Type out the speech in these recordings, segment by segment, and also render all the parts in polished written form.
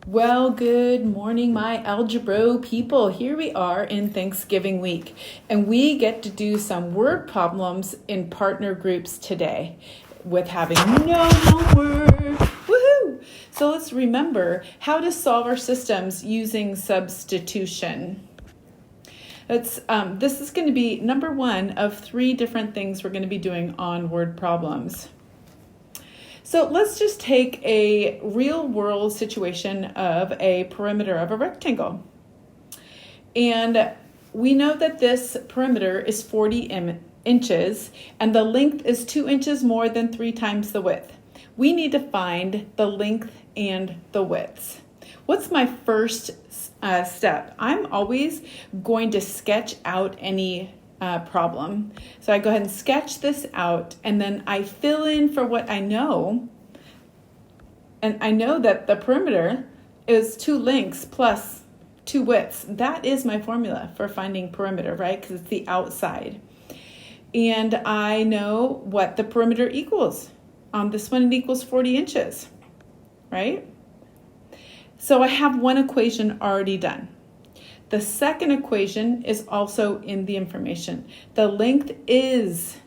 Well, good morning, my algebra people. Here we are in Thanksgiving week, and we get to do some word problems in partner groups today with having no homework. Woohoo! So let's remember how to solve our systems using substitution. This is going to be number one of 3 different things we're going to be doing on word problems. So let's just take a real world situation of a perimeter of a rectangle. And we know that this perimeter is 40 inches and the length is 2 inches more than 3 times the width. We need to find the length and the widths. What's my first step? I'm always going to sketch out any problem. So I go ahead and sketch this out, and then I fill in for what I know. And I know that the perimeter is 2 lengths plus 2 widths. That is my formula for finding perimeter, right? Because it's the outside. And I know what the perimeter equals. On this one, it equals 40 inches, right? So I have one equation already done. The second equation is also in the information. The length is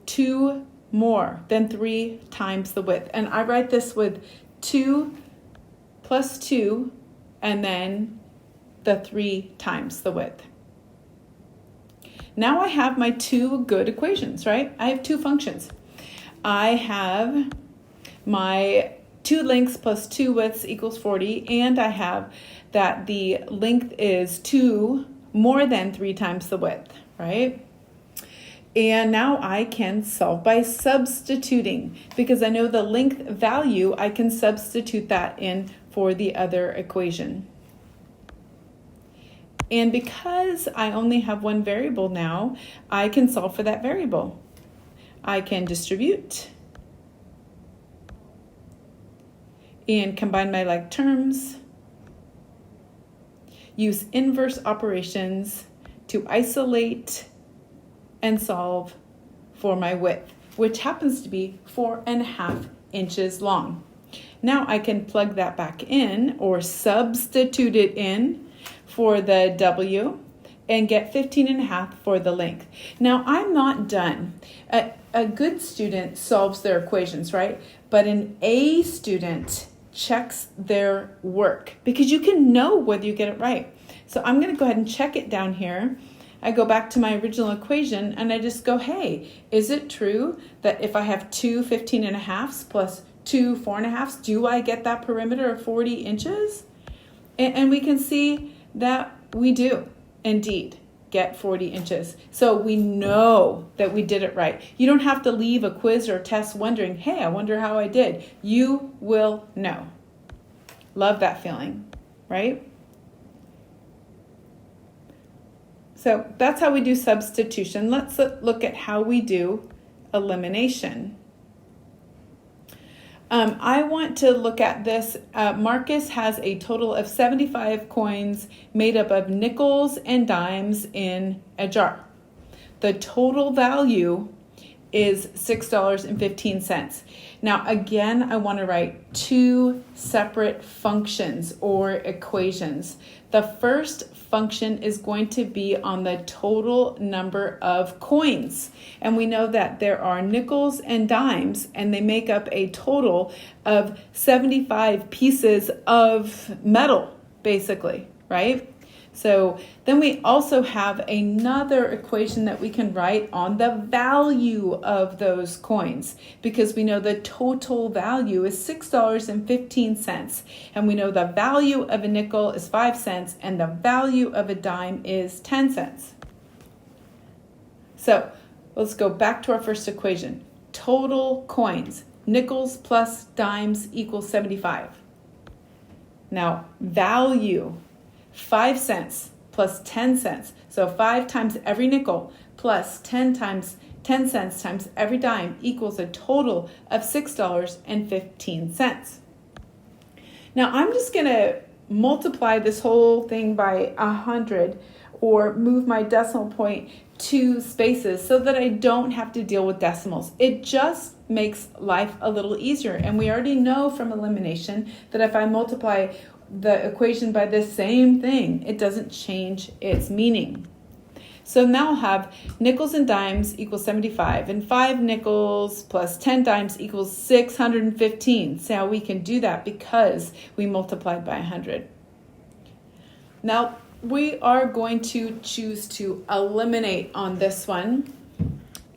2 more than 3 times the width. And I write this with 2 plus 2 and then the 3 times the width. Now I have my 2 good equations, right? I have 2 functions. I have my 2 lengths plus 2 widths equals 40, and I have that the length is 2 more than 3 times the width, right? And now I can solve by substituting, because I know the length value, I can substitute that in for the other equation. And because I only have one variable now, I can solve for that variable. I can distribute and combine my like terms, use inverse operations to isolate and solve for my width, which happens to be 4.5 inches long. Now I can plug that back in or substitute it in for the W and get 15.5 for the length. Now I'm not done. A good student solves their equations, right? But an A student checks their work, because you can know whether you get it right. So I'm going to go ahead and check it down here. I go back to my original equation and I just go, hey, is it true that if I have 2 15.5s plus 2 4.5s, do I get that perimeter of 40 inches? And we can see that we do indeed get 40 inches. So we know that we did it right. You don't have to leave a quiz or a test wondering, hey, I wonder how I did. You will know. Love that feeling, right? So that's how we do substitution. Let's look at how we do elimination. I want to look at this. Marcus has a total of 75 coins made up of nickels and dimes in a jar. The total value is $6.15. Now, again, I want to write 2 separate functions or equations. The first function is going to be on the total number of coins. And we know that there are nickels and dimes, and they make up a total of 75 pieces of metal, basically, right? So then we also have another equation that we can write on the value of those coins, because we know the total value is $6.15, and we know the value of a nickel is 5 cents and the value of a dime is 10 cents. So let's go back to our first equation. Total coins, nickels plus dimes equals 75. Now value, 5 cents plus 10 cents. So 5 times every nickel plus 10 times 10 cents times every dime equals a total of $6.15. Now I'm just going to multiply this whole thing by 100, or move my decimal point 2 spaces so that I don't have to deal with decimals. It just makes life a little easier. And we already know from elimination that if I multiply the equation by the same thing, it doesn't change its meaning. So now I'll have nickels and dimes equals 75, and 5 nickels plus 10 dimes equals 615. See how we can do that because we multiplied by 100. Now we are going to choose to eliminate on this one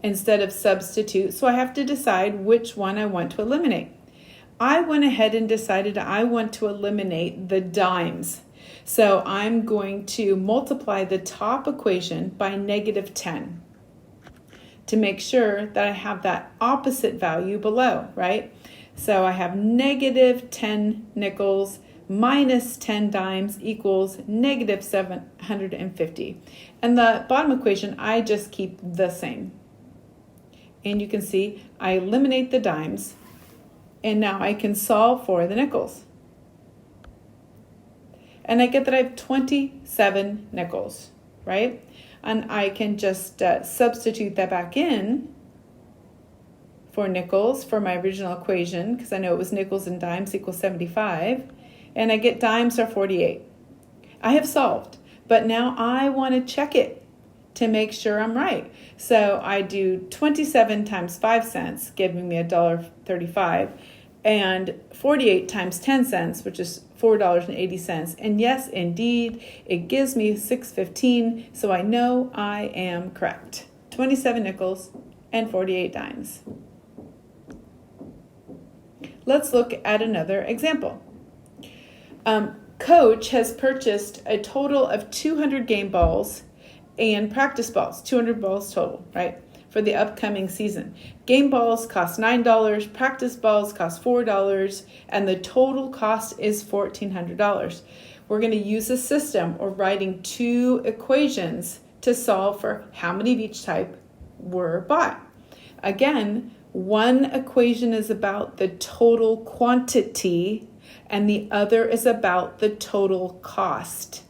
instead of substitute. So I have to decide which one I want to eliminate. I went ahead and decided I want to eliminate the dimes. So I'm going to multiply the top equation by -10 to make sure that I have that opposite value below, right? So I have -10 nickels minus 10 dimes equals -750. And the bottom equation, I just keep the same. And you can see I eliminate the dimes, and now I can solve for the nickels. And I get that I have 27 nickels, right? And I can just substitute that back in for nickels for my original equation, because I know it was nickels and dimes equals 75. And I get dimes are 48. I have solved, but now I want to check it to make sure I'm right. So I do 27 times 5 cents, giving me $1.35. And 48 times 10 cents, which is $4.80. And yes, indeed, it gives me $6.15, so I know I am correct. 27 nickels and 48 dimes. Let's look at another example. Coach has purchased a total of 200 game balls and practice balls, 200 balls total, right? For the upcoming season. Game balls cost $9, practice balls cost $4, and the total cost is $1,400. We're going to use a system or writing 2 equations to solve for how many of each type were bought. Again, one equation is about the total quantity and the other is about the total cost.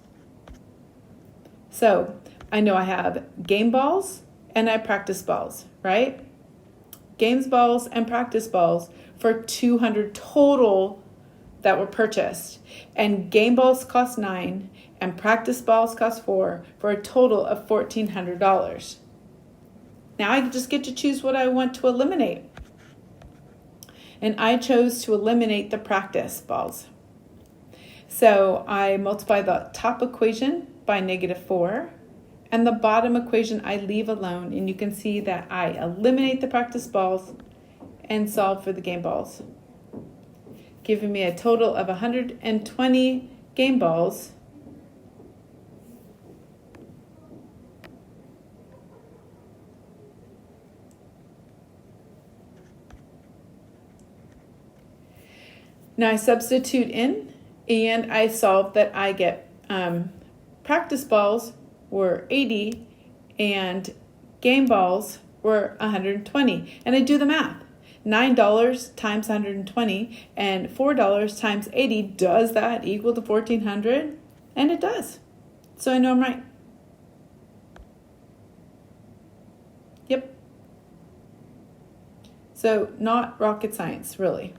So I know I have game balls and I practice balls, right? Games balls and practice balls for 200 total that were purchased. And game balls cost $9 and practice balls cost $4 for a total of $1,400. Now I just get to choose what I want to eliminate. And I chose to eliminate the practice balls. So I multiply the top equation by -4. And the bottom equation I leave alone, and you can see that I eliminate the practice balls and solve for the game balls, giving me a total of 120 game balls Now I substitute in and I solve that I get practice balls were 80 and game balls were 120. And I do the math. $9 times 120 and $4 times 80, does that equal to 1,400? And it does. So I know I'm right. Yep. So not rocket science, really.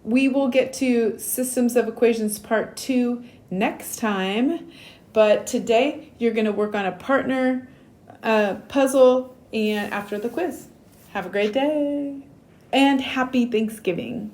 We will get to Systems of Equations Part 2 next time, but today you're going to work on a partner puzzle and after the quiz. Have a great day and happy Thanksgiving.